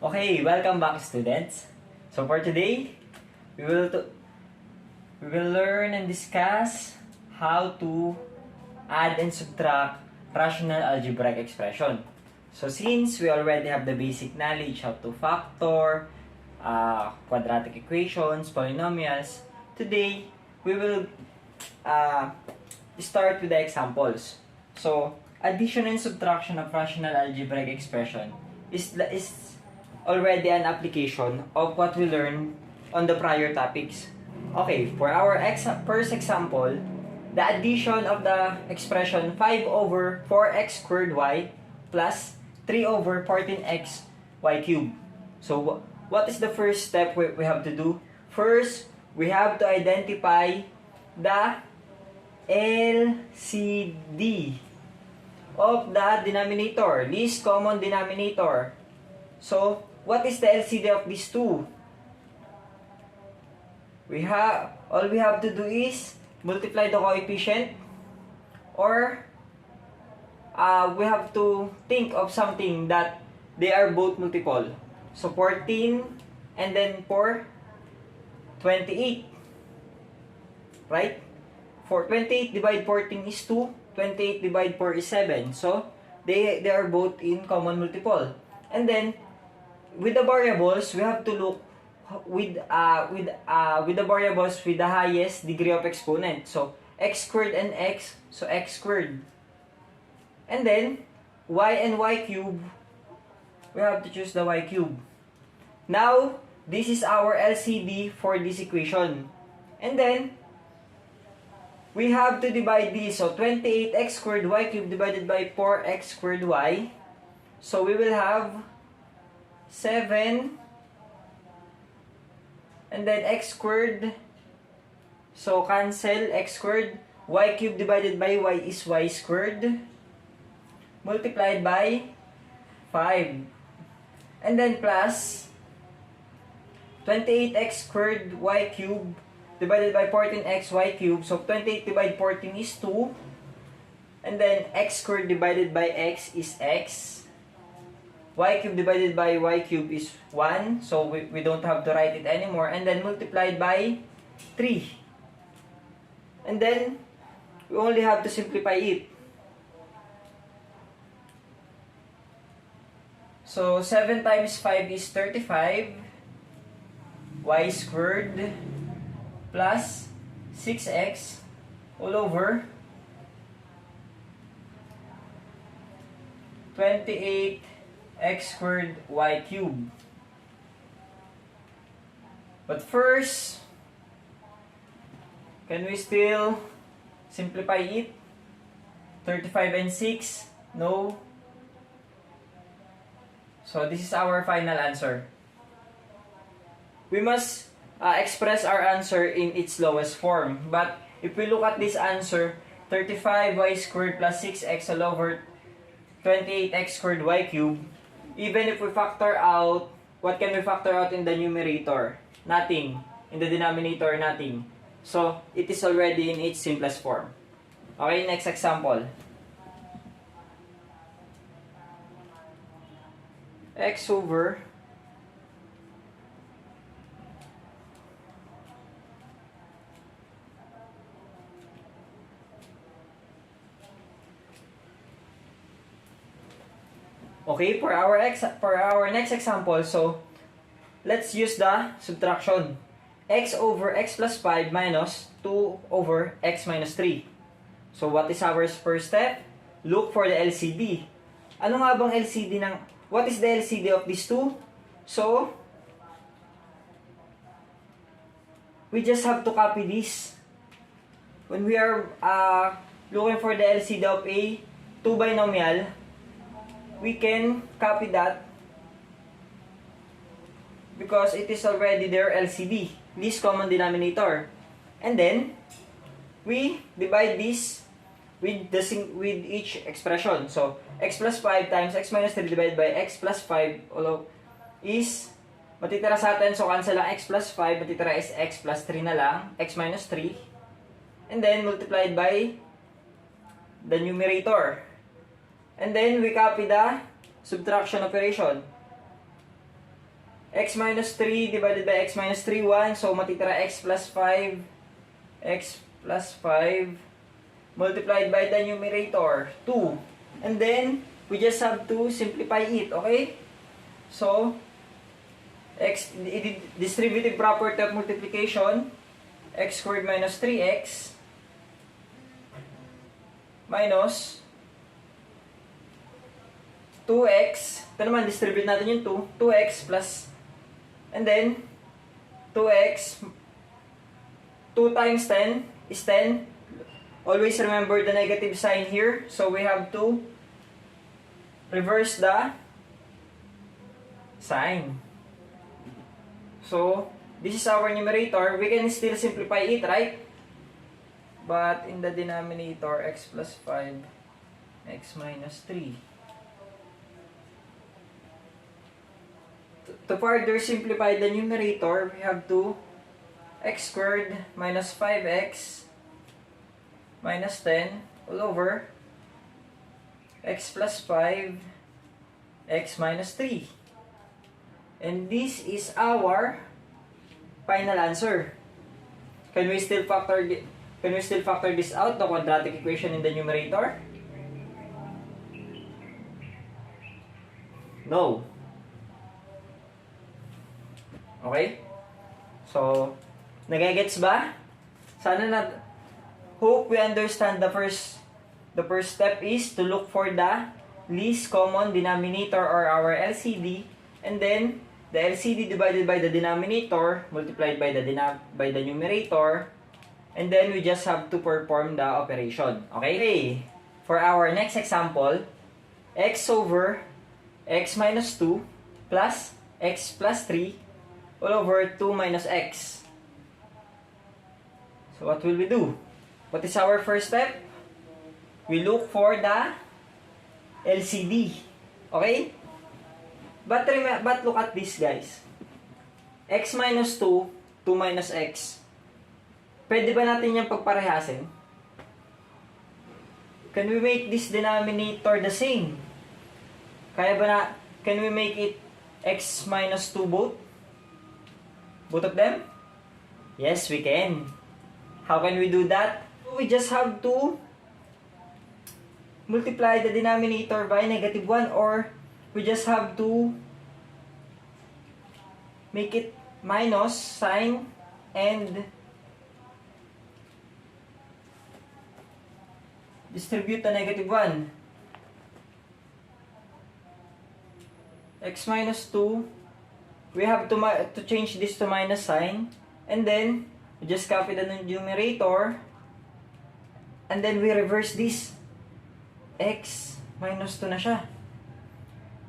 Okay, welcome back, students. So for today, we will learn and discuss how to add and subtract rational algebraic expression. So since we already have the basic knowledge how to factor, quadratic equations, polynomials, today we will start with the examples. So addition and subtraction of rational algebraic expression is already an application of what we learned on the prior topics. Okay, for our first example, the addition of the expression 5 over 4x squared y plus 3 over 14x y cubed. So, what is the first step we have to do? First, we have to identify the LCD of the denominator, least common denominator. So, what is the LCD of these two? All we have to do is multiply the coefficient, or we have to think of something that they are both multiple. So 14 and then 28. Right? For 28 divided 14 is 2, 28 divided 4 is 7. So they are both in common multiple. And then with the variables, we have to look with the variables with the highest degree of exponent. So x squared and x, so x squared. And then y and y cube, we have to choose the y cube. Now, this is our LCD for this equation. And then we have to divide this. So 28x squared y cubed divided by 4x squared y. So we will have 7 and then x squared, so cancel x squared, y cubed divided by y is y squared multiplied by 5, and then plus 28x squared y cubed divided by 14x y cubed. So 28 divided 14 is 2, and then x squared divided by x is x. Y cubed divided by y cubed is 1, so we don't have to write it anymore, and then multiplied by 3. And then we only have to simplify it. So 7 times 5 is 35, y squared plus 6x all over 28 x squared y cubed. But first, can we still simplify it? 35 and 6? No. So this is our final answer. We must express our answer in its lowest form. But if we look at this answer, 35y squared plus 6x all over 28x squared y cubed, even if we factor out, what can we factor out in the numerator? Nothing. In the denominator, nothing. So, it is already in its simplest form. Okay, next example. X over okay, for our next example, so let's use the subtraction. X over x plus 5 minus 2 over x minus 3. So what is our first step? Look for the LCD. Ano nga bang LCD ng, what is the LCD of these two? So we just have to copy this. When we are looking for the LCD of a two binomial, we can copy that because it is already their LCD, least common denominator. And then we divide this with each expression. So x plus 5 times x minus 3 divided by x plus 5 is matitira sa atin, so cancel lang x plus 5, matitira is x plus 3 na lang, x minus 3, and then multiplied by the numerator. And then we copy the subtraction operation. x minus 3 divided by x minus 3, 1. So, matitira x plus 5. X plus 5 multiplied by the numerator, 2. And then, we just have to simplify it, okay? So, distributive property of multiplication, x squared minus 3x minus 2x. Ito naman, distribute natin yung 2. 2x plus, and then, 2x, 2 times 10 is 10. Always remember the negative sign here. So, we have to reverse the sign. So, this is our numerator. We can still simplify it, right? But in the denominator, x plus 5, x minus 3. To further simplify the numerator, we have to x squared minus 5x minus 10 all over x plus 5, x minus 3. And this is our final answer. Can we still factor this out, the quadratic equation in the numerator? No. Okay? So, nagagets ba? Hope we understand the first step is to look for the least common denominator or our LCD, and then the LCD divided by the denominator multiplied by the numerator, and then we just have to perform the operation. Okay? For our next example, x over x minus 2 plus x plus 3 all over 2 minus x. So what will we do? What is our first step? We look for the LCD. Okay? But look at this, guys. X minus 2, 2 minus x. Pwede ba natin yung pagparehasin? Can we make this denominator the same? Can we make it x minus 2 both? Both of them? Yes, we can. How can we do that? We just have to multiply the denominator by negative 1, or we just have to make it minus sign and distribute the negative 1. X minus 2, we have to change this to minus sign, and then we just copy the numerator, and then we reverse this. X minus 2 na siya.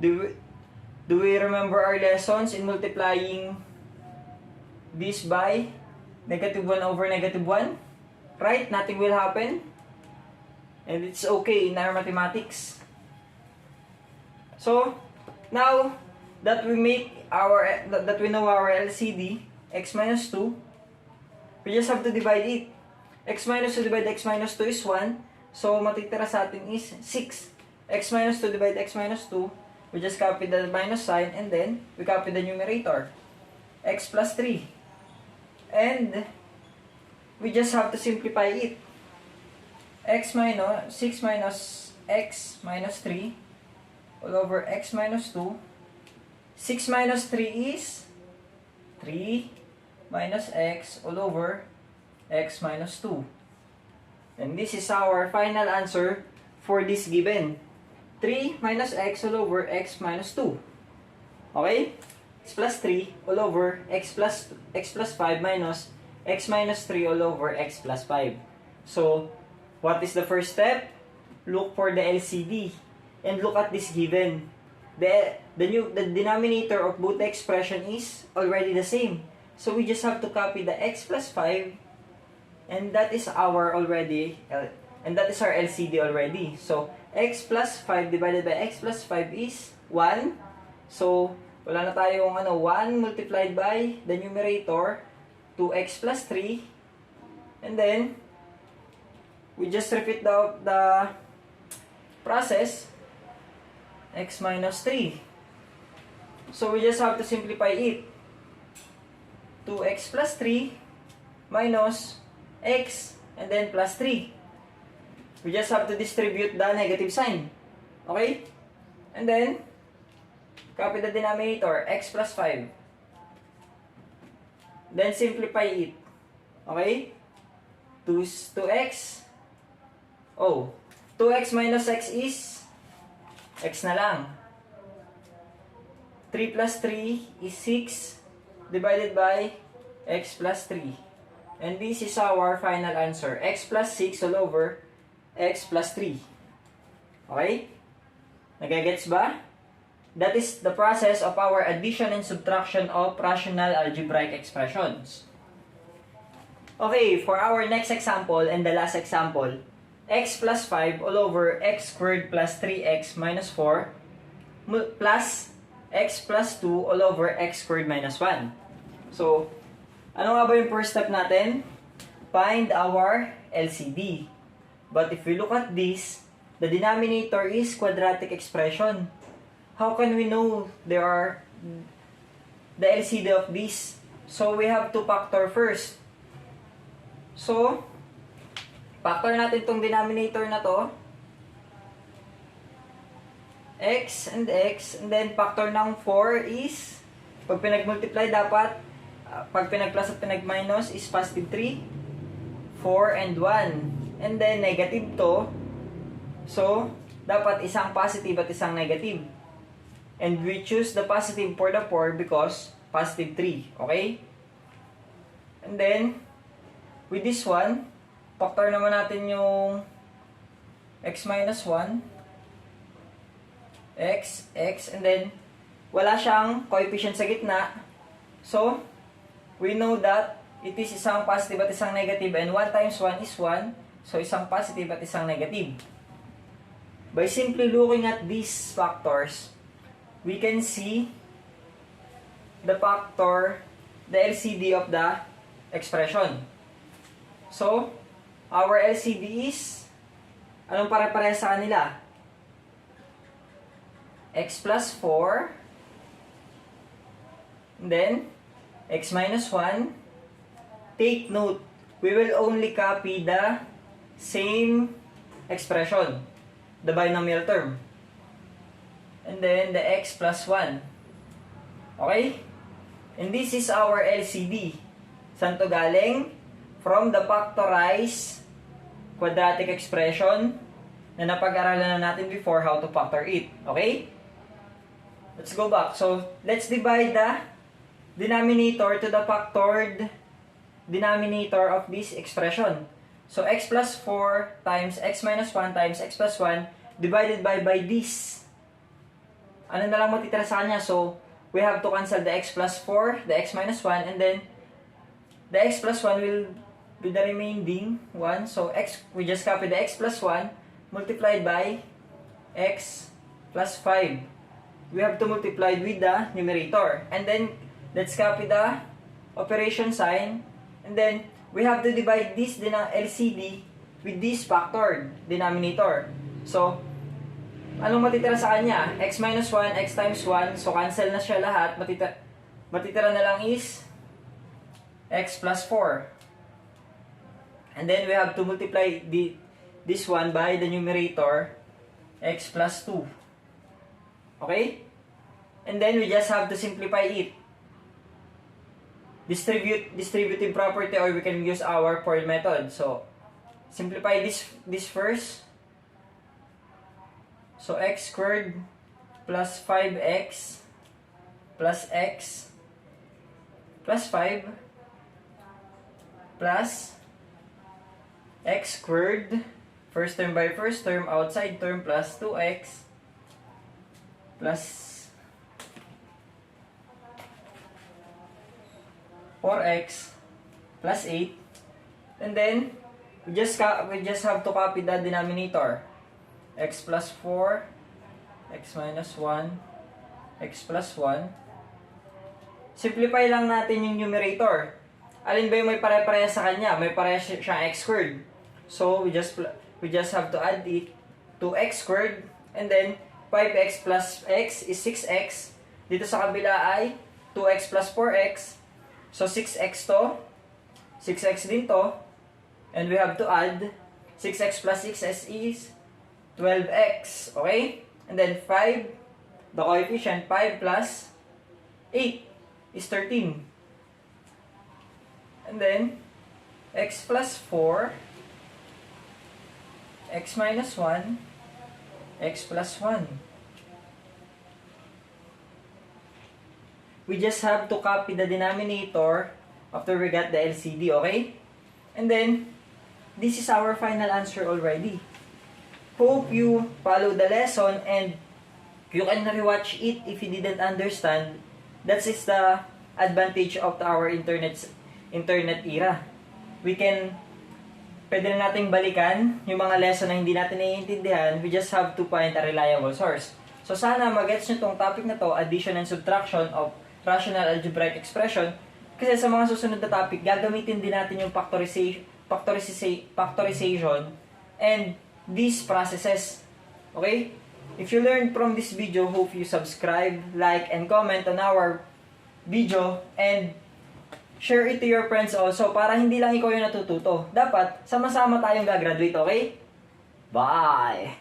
Do we remember our lessons in multiplying this by negative 1 over negative 1? Right? Nothing will happen. And it's okay in our mathematics. So, now that we know our LCD, x minus 2, we just have to divide it. X minus 2 divided x minus 2 is 1. So, matitira sa atin is 6. X minus 2 divided x minus 2, we just copy the minus sign, and then we copy the numerator. X plus 3. And we just have to simplify it. 6 minus x minus 3 all over x minus 2. 6 minus 3 is 3 minus x all over x minus 2. And this is our final answer for this given. 3 minus x all over x minus 2. Okay? X plus 3 all over x plus 5 minus x minus 3 all over x plus 5. So, what is the first step? Look for the LCD. And look at this given. The denominator of both the expression is already the same. So, we just have to copy the x plus 5. And that is our LCD already. So, x plus 5 divided by x plus 5 is 1. So, wala na tayong 1 multiplied by the numerator, 2x plus 3. And then, we just repeat the process, x minus 3. So we just have to simplify it. 2x plus 3 minus x and then plus 3. We just have to distribute the negative sign. Okay? And then, copy the denominator, x plus 5. Then simplify it. Okay? 2x. Oh, 2x minus x is x na lang. 3 plus 3 is 6 divided by x plus 3. And this is our final answer. X plus 6 all over x plus 3. Okay? Nagagets ba? That is the process of our addition and subtraction of rational algebraic expressions. Okay, for our next example and the last example, x plus 5 all over x squared plus 3x minus 4 plus x plus 2 all over x squared minus 1. So, ano nga ba yung first step natin? Find our LCD. But if we look at this, the denominator is quadratic expression. How can we know there are the LCD of this? So, we have to factor first. So, factor natin itong denominator na to. X, and then factor ng 4 is, pag pinag-multiply dapat, pag pinag-plus at pinag-minus is positive 3, 4, and 1. And then negative to. So, dapat isang positive at isang negative. And we choose the positive for the 4 because positive 3. Okay? And then, with this one, factor naman natin yung x minus 1, x, and then, wala siyang coefficient sa gitna. So, we know that it is isang positive at isang negative, and 1 times 1 is 1. So, isang positive at isang negative. By simply looking at these factors, we can see the factor, the LCD of the expression. So, our LCD is, anong pare-pareha sa kanila? X plus 4, and then, x minus 1. Take note, we will only copy the same expression, the binomial term. And then, the x plus 1. Okay? And this is our LCD. Saan to galing? From the factorized quadratic expression na napag-aralan na natin before how to factor it. Okay? Let's go back. So, let's divide the denominator to the factored denominator of this expression. So, x plus 4 times x minus 1 times x plus 1 divided by this. Ano na lang matitira sa kanya? So, we have to cancel the x plus 4, the x minus 1, and then the x plus 1 will be the remaining 1. So, we just copy the x plus 1 multiplied by x plus 5. We have to multiply with the numerator. And then, let's copy the operation sign. And then, we have to divide this LCD with this factored denominator. So, anong matitira sa kanya? X minus 1, x times 1. So, cancel na siya lahat. Matitira na lang is x plus 4. And then, we have to multiply this one by the numerator, x plus 2. Okay? And then, we just have to simplify it. Distributive property, or we can use our FOIL method. So, simplify this first. So, x squared plus 5x plus x plus 5 plus x squared, first term by first term, outside term, plus 2x plus 4x plus 8. And then, we just have to copy the denominator. X plus 4, x minus 1, x plus 1. Simplify lang natin yung numerator. Alin ba yung may pare-pareha sa kanya? May pareha siyang x squared. So, we just have to add it to x squared. And then, 5x plus x is 6x. Dito sa kabila ay 2x plus 4x. So 6x to. 6x din to. And we have to add 6x plus 6s is 12x. Okay? And then 5, the coefficient 5 plus 8 is 13. And then x plus 4, x minus 1, x plus 1. We just have to copy the denominator after we got the LCD, okay? And then, this is our final answer already. Hope you follow the lesson and you can rewatch it if you didn't understand. That is the advantage of our internet era. Pwede na nating balikan yung mga lesson na hindi natin naiintindihan. We just have to find a reliable source. So sana magets nyo tong topic na to, addition and subtraction of rational algebraic expression. Kasi sa mga susunod na topic, gagamitin din natin yung factorization and these processes. Okay? If you learned from this video, hope you subscribe, like, and comment on our video and share it to your friends also para hindi lang ikaw yung natututo. Dapat, sama-sama tayong gagraduate, okay? Bye!